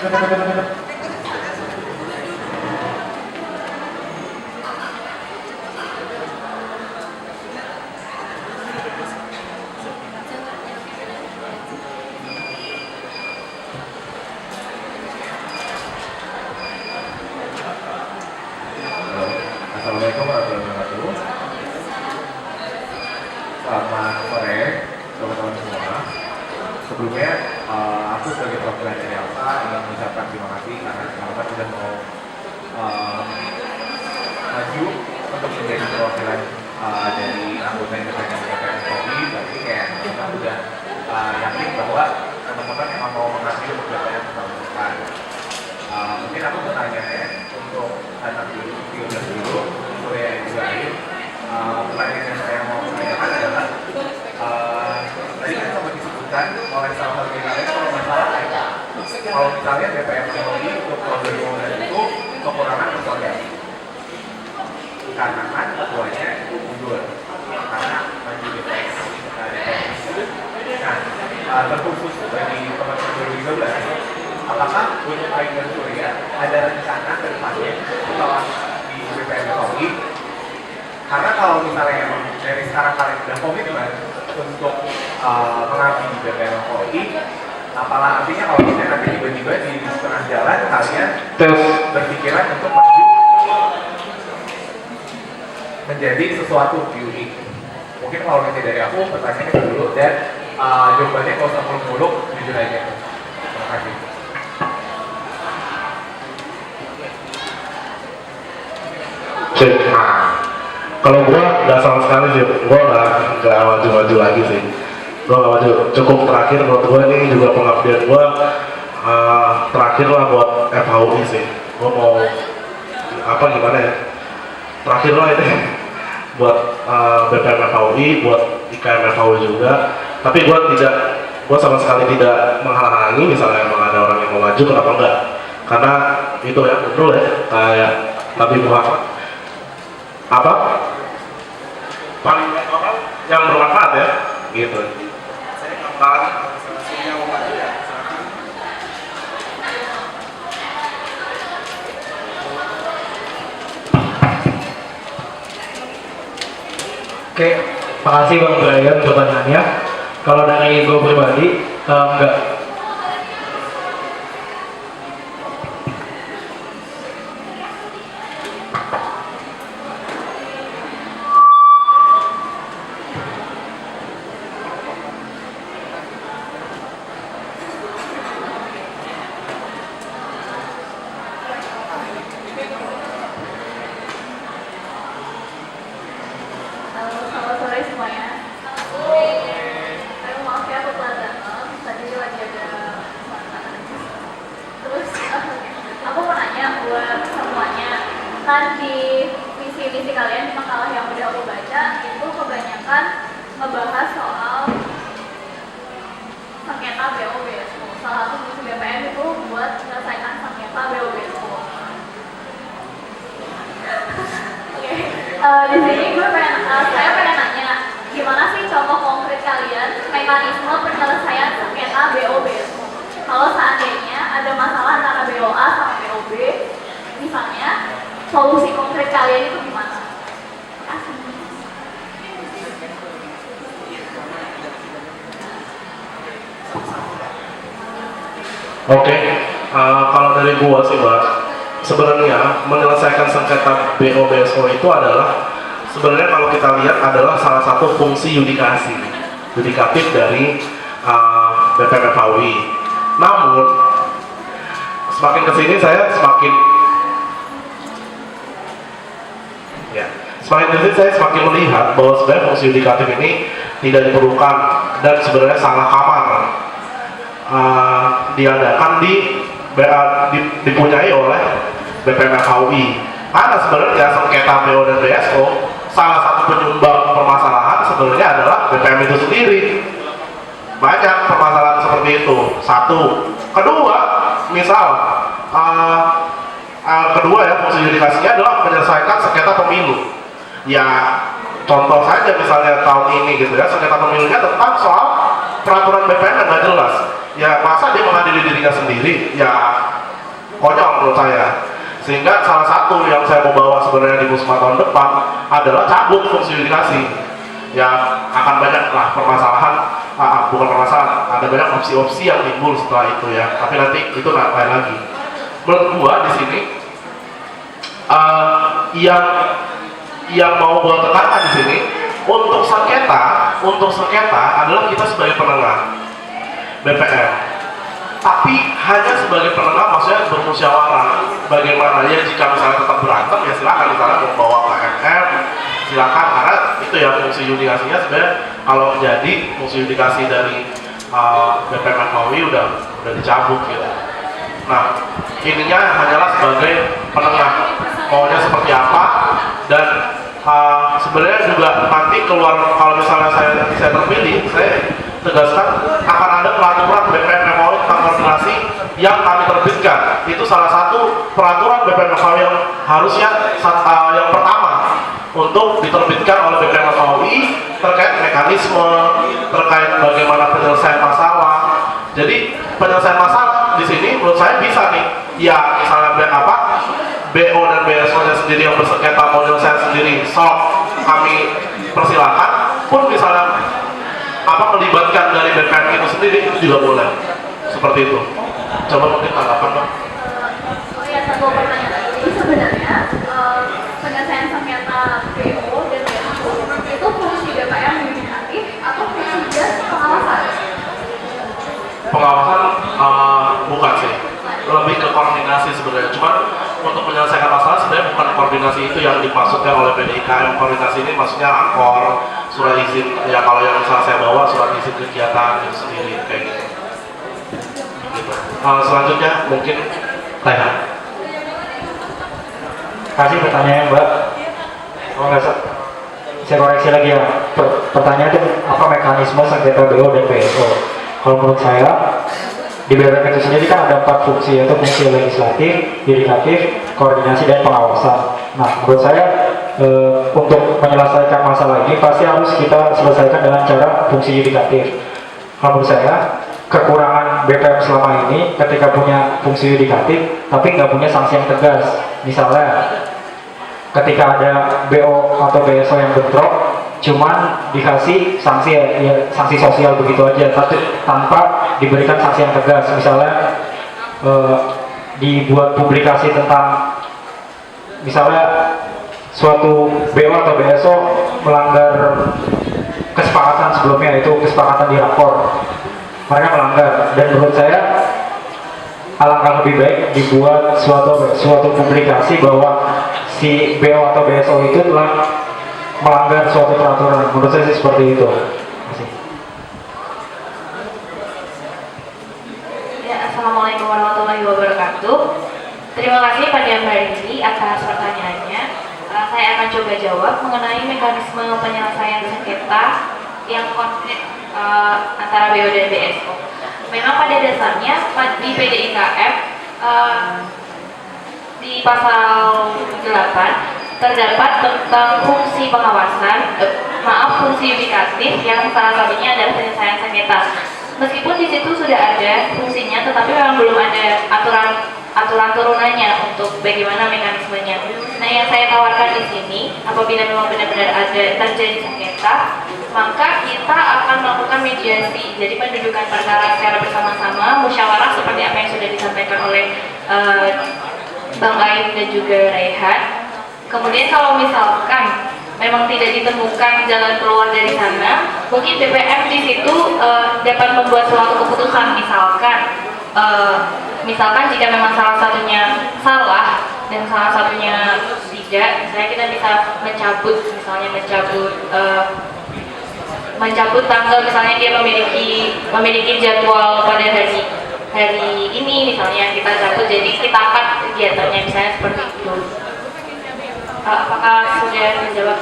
Assalamualaikum warahmatullahi wabarakatuh. Selamat sore teman-teman semua. Sebelumnya aku sebagai perwakilan dari Alfa ingin mengucapkan terima kasih karena Alfa sudah mau maju untuk menjadi perwakilan dari anggota independen DPR Polri. Berarti kayak kita sudah yakin bahwa teman-teman emang mau mengambil kegiatan tahun depan. Mungkin aku bertanya ya untuk anak dulu Surya dan juga Ayu. Pertanyaan yang saya mau tanyakan adalah tadi kan sempat disebutkan oleh salah satu kalian kalau masalah kalau misalnya DPR Polri untuk proses pemilihan itu kekurangan personel karena kan ketuanya itu mundur karena maju DPR. Nah, terkhusus bagi teman-teman 2013, apakah untuk Ayu dan Surya ada rencana ke depannya setelah di DPR Polri? Karena kalau misalnya emang dari sekarang kalian sudah komitmen untuk mengabdi di DPR Polri, apalah artinya kalau misalnya nanti tiba-tiba di tengah jalan kalian berpikiran untuk maju menjadi sesuatu unik. Mungkin kalau nanti dari aku pertanyaannya dulu dan jawabannya kalau usah muluk-muluk, jujur aja. Terima kasih. Kalau gue nggak sama sekali sih, gue nggak maju-maju lagi sih. Gue nggak maju. Cukup terakhir menurut gue ini juga pengabdian gue terakhir lah buat FHUI sih. Gue mau apa gimana ya? Terakhir lah ini buat BPM FHUI, buat IKM FHUI juga. Tapi gue sama sekali tidak menghalangi misalnya emang ada orang yang mau maju, kenapa enggak? Karena itu ya betul ya kayak Nabi Muhammad apa paling orang yang bermanfaat ya gitu. Oke, makasih Bang Brian jawabannya. Kalau dari gue pribadi, enggak. Kan di visi-visi kalian di makalah yang udah aku baca itu kebanyakan ngebahas soal sengketa BO BSO. Salah satu fungsi BPM itu buat menyelesaikan sengketa BO BSO. Oke, di sini saya pengen nanya, gimana sih contoh konkret kalian mekanisme penyelesaian sengketa BO BSO? Kalau seandainya ada masalah antara BOA sama BOB, misalnya solusi konkret kalian itu gimana? Oke, kalau dari gua sih Mbak, sebenarnya menyelesaikan sengketa BO BSO itu adalah sebenarnya kalau kita lihat adalah salah satu fungsi yudikatif dari BPM FHUI. Namun semakin kesini saya semakin semakin melihat bahwa sebenarnya fungsi yudikatif ini tidak diperlukan dan sebenarnya salah kamar diadakan dipunyai oleh BPM FHUI. Karena sebenarnya sengketa BO dan BSO salah satu penyumbang permasalahan sebenarnya adalah BPM itu sendiri. Banyak permasalahan seperti itu. Satu, kedua, misal kedua ya fungsi yudikasinya adalah menyelesaikan sengketa pemilu. Ya contoh saja misalnya tahun ini gitu ya, sengketa pemilunya tentang soal peraturan BPM yang nggak jelas. Ya masa dia mengadili dirinya sendiri? Ya konyol menurut saya. Sehingga salah satu yang saya mau bawa sebenarnya di Musma tahun depan adalah cabut fungsi yudikasi. Ya akan banyak lah permasalahan, bukan permasalahan, ada banyak opsi-opsi yang timbul setelah itu ya. Tapi nanti itu lain lagi. Menurut gua di sini yang mau gua tekankan di sini untuk sengketa adalah kita sebagai penengah BPM. Tapi hanya sebagai penengah, maksudnya bermusyawarah. Bagaimana ya jika misalnya tetap berantem ya silakan misalnya mau bawa ke MM, silakan, karena itu ya fungsi yudikasinya sebenarnya kalau jadi fungsi yudikasi dari BPM FKUI udah dicabut gitu. Nah ininya hanyalah sebagai penengah maunya seperti apa, dan sebenarnya juga nanti keluar kalau misalnya saya terpilih, saya tegaskan akan ada peraturan BPM FKUI tentang koordinasi yang kami terbitkan. Itu salah satu peraturan BPM FKUI yang harusnya yang pertama untuk diterbitkan oleh BPM FKUI terkait mekanisme, terkait bagaimana penyelesaian masalah. Jadi penyelesaian masalah di sini menurut saya bisa nih, ya misalnya BO dan BSO nya sendiri yang bersengketa mau menyelesaikan sendiri, kami persilahkan. Pun misalnya melibatkan dari BPM itu sendiri, itu juga boleh. Seperti itu. Coba mungkin tanggapan Bang. Oh ya, satu pertanyaan lagi. Jadi sebenarnya penyelesaian sengketa BO dan BSO itu fungsi BPM yudikatif atau fungsi just pengawasan? Pengawasan bukan sih, lebih ke koordinasi sebenarnya. Cuman untuk menyelesaikan masalah sebenarnya bukan koordinasi itu yang dimaksudkan oleh PDIKM. Koordinasi ini maksudnya rakor, surat izin, ya kalau yang misalnya saya bawa surat izin kegiatan itu sendiri kayak gitu. Selanjutnya mungkin Taya. Kasih pertanyaan Mbak. Oh nggak saya koreksi lagi ya. Pertanyaan itu apa mekanisme sengketa BO dan BSO? Kalau menurut saya di BPM itu sendiri kan ada 4 fungsi, yaitu fungsi legislatif, yudikatif, koordinasi, dan pengawasan. Nah menurut saya untuk menyelesaikan masalah ini pasti harus kita selesaikan dengan cara fungsi yudikatif. Kalau menurut saya kekurangan BPM selama ini ketika punya fungsi yudikatif tapi nggak punya sanksi yang tegas. Misalnya ketika ada BO atau BSO yang bentrok cuman dikasih sanksi sanksi sosial begitu aja tanpa diberikan sanksi yang tegas. Misalnya dibuat publikasi tentang misalnya suatu BO atau BSO melanggar kesepakatan sebelumnya, itu kesepakatan di rakor, mereka melanggar, dan menurut saya alangkah lebih baik dibuat suatu publikasi bahwa si BO atau BSO itu telah melanggar suatu peraturan. Menurut saya sih seperti itu. Ya, Assalamualaikum warahmatullahi wabarakatuh. Terima kasih pada Mbak Riri atas pertanyaannya. Saya akan coba jawab mengenai mekanisme penyelesaian sengketa yang konflik antara BO dan BSO. Memang pada dasarnya di PDIKM di pasal 8 terdapat tentang fungsi pengawasan, fungsi yudikatif yang salah satunya adalah penyelesaian sengketa. Meskipun di situ sudah ada fungsinya, tetapi memang belum ada aturan turunannya untuk bagaimana mekanismenya. Nah, yang saya tawarkan di sini, apabila memang benar-benar ada terjadi sengketa, maka kita akan melakukan mediasi. Jadi pendudukan perkara secara bersama-sama, musyawarah seperti apa yang sudah disampaikan oleh Bang Aim dan juga Raihan. Kemudian kalau misalkan memang tidak ditemukan jalan keluar dari sana, mungkin BPM di situ dapat membuat suatu keputusan. Misalkan jika memang salah satunya salah dan salah satunya tidak, misalnya kita bisa mencabut tanggal, misalnya dia memiliki jadwal pada hari ini, misalnya kita cabut, jadi kita cut kegiatannya, misalnya seperti itu. Apakah sudah menjawab?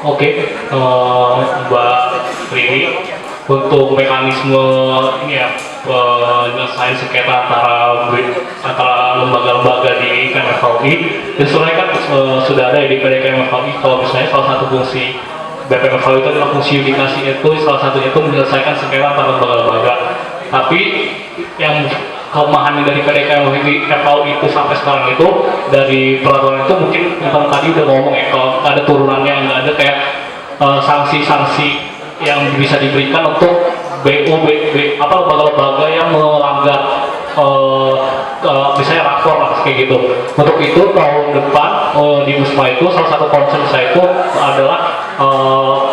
Oke, Mbak Riri, untuk mekanisme ini ya penyelesaian sengketa antara lembaga-lembaga di FKUI, dan sebenarnya kan sudah ada ya di PDIKM FKUI. Kalau misalnya salah satu fungsi BPM FKUI itu adalah fungsi yudikasi, itu salah satunya itu menyelesaikan sengketa antara lembaga-lembaga. Tapi yang kelemahan dari PDKM FAU itu sampai sekarang itu dari peraturan itu mungkin yang tadi udah ngomong ya, kalau nggak ada turunannya, nggak ada kayak sanksi-sanksi yang bisa diberikan untuk lembaga-lembaga yang melanggar misalnya rakor lah kayak gitu. Untuk itu tahun depan di Musma itu salah satu concern saya itu adalah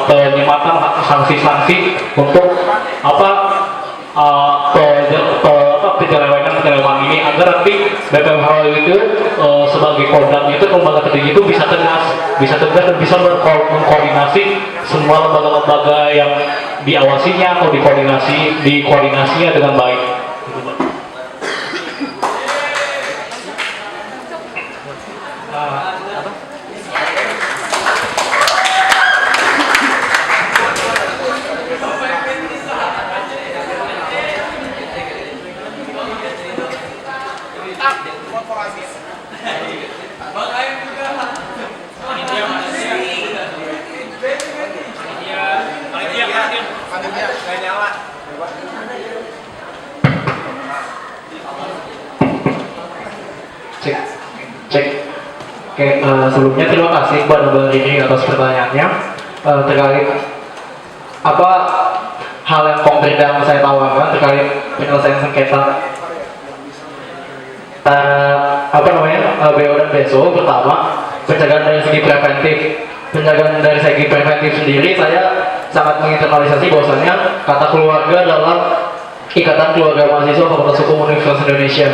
penyematan sanksi-sanksi untuk penyelewengan ini, agar nanti BPM Hal itu sebagai kodamnya itu lembaga tertinggi itu bisa tegas dan bisa mengkoordinasi semua lembaga-lembaga yang diawasinya atau dikoordinasinya dengan baik. Cek. Oke, sebelumnya terima kasih buat Mbak Rini atas pertanyaannya terkait apa hal yang konkret yang saya tawarkan terkait penyelesaian sengketa BO dan BSO. Pertama, pencegahan dari segi preventif. Pencegahan dari segi preventif sendiri, saya sangat menginternalisasi bahwasannya kata keluarga dalam Ikatan Keluarga Mahasiswa Fakultas Hukum Universitas Indonesia.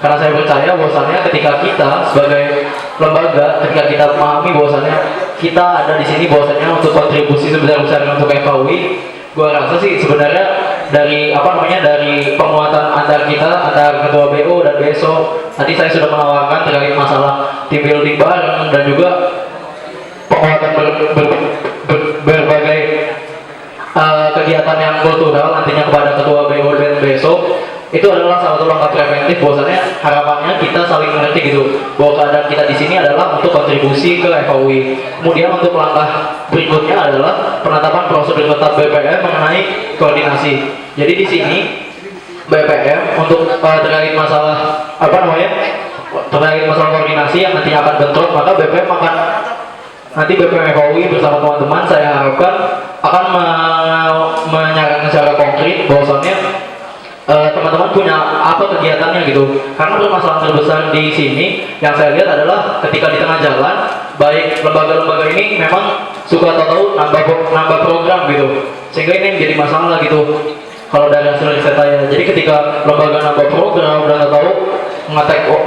Karena saya percaya bahwasannya ketika kita sebagai lembaga, ketika kita memahami bahwasannya kita ada di sini bahwasannya untuk kontribusi sebesar-besarnya untuk FAUI, gua rasa sih sebenarnya dari dari penguatan antar ketua BO dan BSO, tadi saya sudah menawarkan terkait masalah team building bareng dan juga penguatan berbagai kegiatan yang kultural nantinya kepada ketua BO dan BSO. Itu adalah salah satu langkah preventif bahwasannya harapannya kita saling mengerti gitu bahwa keadaan kita di sini adalah untuk kontribusi ke FAUI. Kemudian untuk langkah berikutnya adalah penetapan prosedur tetap BPM mengenai koordinasi. Jadi di sini BPM untuk terkait masalah terkait masalah koordinasi yang nantinya akan bentrok, maka BPM akan nanti BPM FAUI bersama teman-teman saya harapkan akan menyarankan secara konkret bahwasannya teman-teman punya apa kegiatannya gitu. Karena permasalahan terbesar di sini yang saya lihat adalah ketika di tengah jalan, baik lembaga-lembaga ini memang suka tahu nambah program gitu, sehingga ini menjadi masalah gitu kalau dari hasil riset saya. Jadi ketika lembaga nambah program dan tahu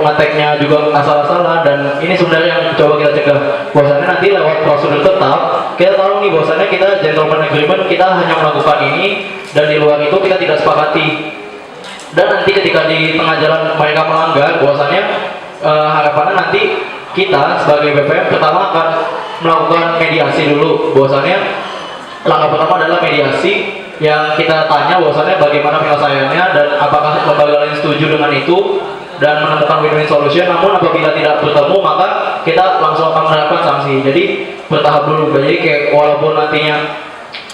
ngeteknya juga asal-asalan, dan ini sebenarnya yang coba kita cegah bahwasannya nanti lewat prosedur tetap kita tahu nih bahwasannya kita gentleman agreement, kita hanya melakukan ini dan di luar itu kita tidak sepakati. Dan nanti ketika di tengah jalan mereka melanggar, bahwasannya harapannya nanti kita sebagai BPM pertama akan melakukan mediasi dulu. Bahwasannya langkah pertama adalah mediasi yang kita tanya bahwasannya bagaimana penyelesaiannya dan apakah lembaga lain setuju dengan itu dan menemukan win-win solution. Namun apabila tidak bertemu, maka kita langsung akan menerapkan sanksi. Jadi bertahap dulu. Jadi kayak walaupun nantinya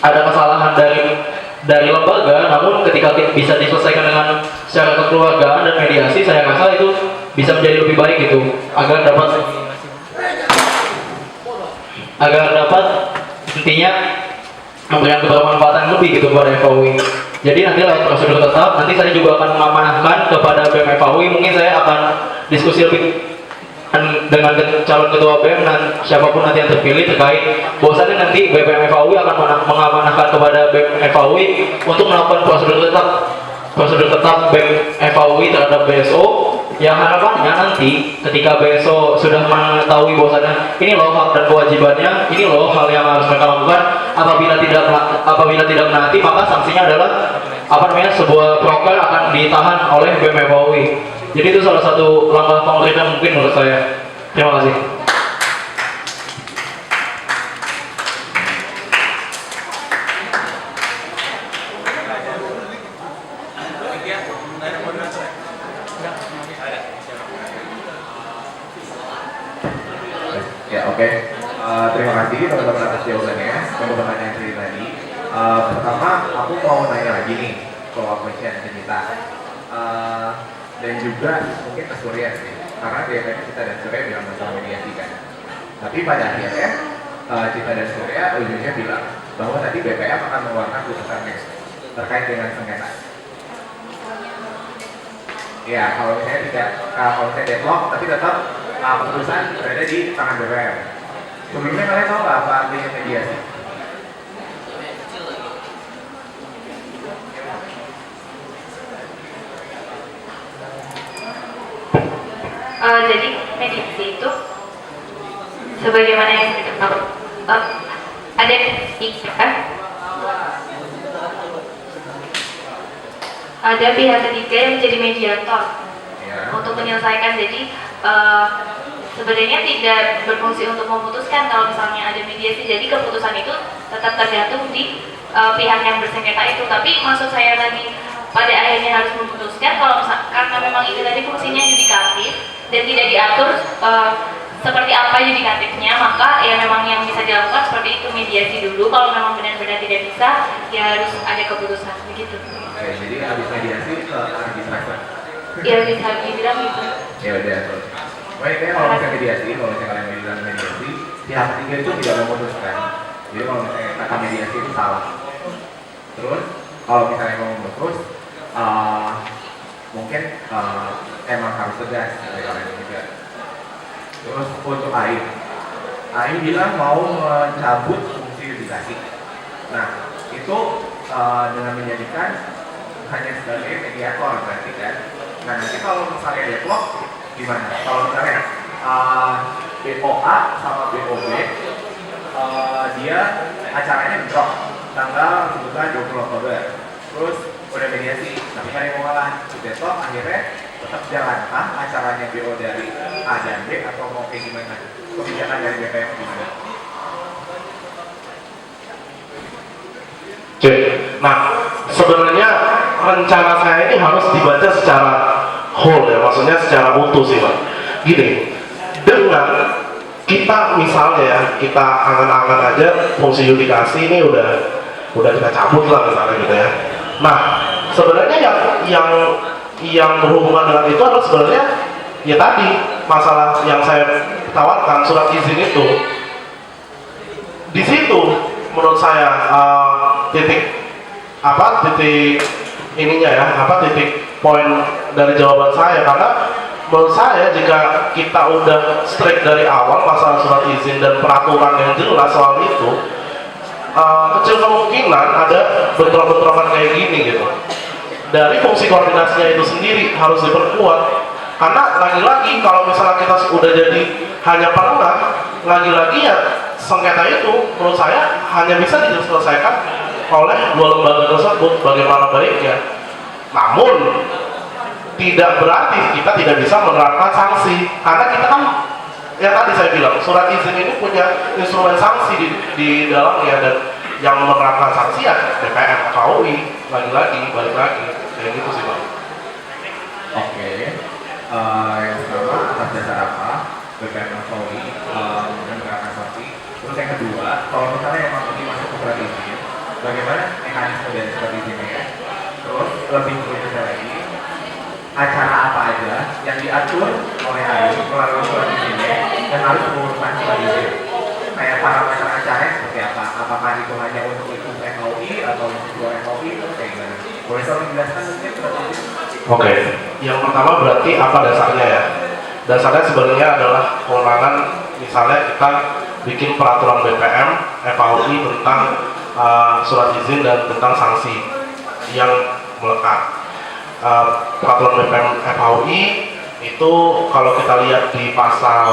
ada kesalahan dari lembaga, namun ketika bisa diselesaikan dengan secara kekeluargaan dan mediasi, saya rasa itu bisa menjadi lebih baik gitu, agar dapat intinya memberikan bermanfaatan lebih gitu kepada FAUI. Jadi nanti lewat prosedur tetap, nanti saya juga akan mengamanahkan kepada BEM FAUI, mungkin saya akan diskusi lebih dengan calon ketua BEM dan siapapun nanti yang terpilih terkait bahwasannya nanti BEM FAUI akan mengamanahkan kepada BEM FAUI untuk melakukan prosedur tetap BEM FAUI terhadap BSO, yang harapannya nanti ketika BSO sudah mengetahui bahwasannya ini loh hak dan kewajibannya, ini loh hal yang harus mereka lakukan, apabila tidak menaati, maka sanksinya adalah sebuah proker akan ditahan oleh BEM FAUI. Jadi itu salah satu langkah konkret yang mungkin menurut saya. Terima kasih. Ya, oke. Terima kasih teman-teman atas jawabannya untuk pertanyaan saya tadi. Pertama, aku mau nanya lagi nih. follow up question ke kita. Dan juga mungkin ke Surya sih, karena biasanya kita dan Surya bilang masalah mediasi kan. Tapi pada akhirnya Cita dan Surya ujungnya bilang bahwa nanti BPM akan mengeluarkan putusannya terkait dengan sengketa. Ya, kalau misalnya tidak, kalau misalnya deadlock, tapi tetap keputusan berada di tangan BPM. Sebelumnya kalian tahu nggak apa artinya mediasi? Jadi mediasi itu sebagaimana yang kita tahu ada pihak ketiga yang menjadi mediator untuk menyelesaikan. Jadi sebenarnya tidak berfungsi untuk memutuskan kalau misalnya ada mediasi. Jadi keputusan itu tetap tergantung di pihak yang bersengketa itu. Tapi maksud saya tadi pada akhirnya harus memutuskan kalau karena memang itu tadi fungsinya yudikatif dan tidak diatur seperti apa yudikatifnya, maka ya memang yang bisa dilakukan seperti itu, mediasi dulu. Kalau memang benar-benar tidak bisa, ya harus ada keputusan begitu. Oke, jadi habis mediasi ke arbitrase. Ya bisa dibilang gitu. Ya udah terus. Baik, kalau misalnya mediasi, kalau misalnya kalian bilang mediasi, pihak ketiga itu tidak memutuskan. Jadi kalau misalnya kata mediasi itu salah. Terus kalau misalnya mau memutus, mungkin emang harus tegas dari kalian juga. Terus untuk Ayu bilang mau mencabut fungsi yudikasi. Nah, itu dengan menjadikan hanya sebagai mediator berarti kan. Nah, nanti kalau misalnya deadlock gimana? Kalau misalnya BOA sama BOB dia acaranya drop tanggal sebutkan 20 Oktober. Terus udah mediasi, tapi kan yang mau ngalah. Deadlock akhirnya tetap jalankah acaranya BO dari A dan B atau mau kayak gimana? Kebijakan dari BPM gimana? Oke, nah sebenarnya rencana saya ini harus dibaca secara whole ya, maksudnya secara utuh sih Pak. Gini, dengan kita misalnya ya, kita angan-angan aja fungsi yudikasi ini udah kita cabut lah misalnya gitu ya. Nah, sebenarnya yang berhubungan dengan itu adalah sebenarnya ya tadi masalah yang saya tawarkan, surat izin itu. Di situ menurut saya titik ininya ya, titik poin dari jawaban saya, karena menurut saya jika kita udah strict dari awal masalah surat izin dan peraturan yang jelas soal itu, kecil kemungkinan ada bentrok-bentrokan kayak gini gitu. Dari fungsi koordinasinya itu sendiri harus diperkuat, karena lagi-lagi kalau misalnya kita udah jadi hanya pernah, lagi-lagi ya sengketa itu menurut saya hanya bisa diselesaikan oleh dua lembaga tersebut bagaimana baiknya. Namun tidak berarti kita tidak bisa menerapkan sanksi, karena kita kan yang tadi saya bilang surat izin ini punya instrumen sanksi di dalamnya, dan yang menerapkan sanksi ya BPM, FAUI, lagi-lagi balik lagi kayak gitu sih Bang. Oke, yang pertama atas dasar apa BPM FAUI menerapkan sanksi. Terus yang kedua, kalau misalnya emang ini masuk ke surat izin, bagaimana mekanisme dari surat izinnya? Terus lebih khususnya lagi, acara apa aja yang diatur oleh Ayu melalui surat izinnya yang harus menguruskan surat izin? Kayak parameter acaranya seperti apa? Apakah itu hanya untuk lingkup FAUI atau untuk luar FAUI itu kayak gimana? Boleh tolong menjelaskan mungkin surat izin? Oke, yang pertama berarti apa dasarnya ya? Dasarnya sebenarnya adalah kewenangan, misalnya kita bikin peraturan BPM, FAUI tentang surat izin dan tentang sanksi yang melekat. Peraturan BPM FAUI itu kalau kita lihat di pasal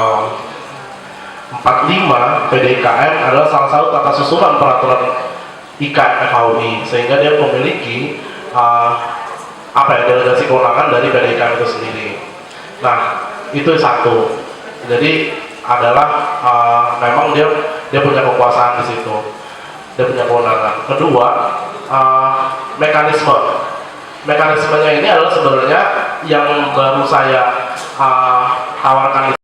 45 PDIKM adalah salah satu tata susunan peraturan IKM FAUI, sehingga dia memiliki delegasi kewenangan dari PDIKM itu sendiri. Nah, itu satu. Jadi adalah memang dia punya kekuasaan di situ, dia punya kewenangan. Kedua, mekanismenya ini adalah sebenarnya yang baru saya tawarkan di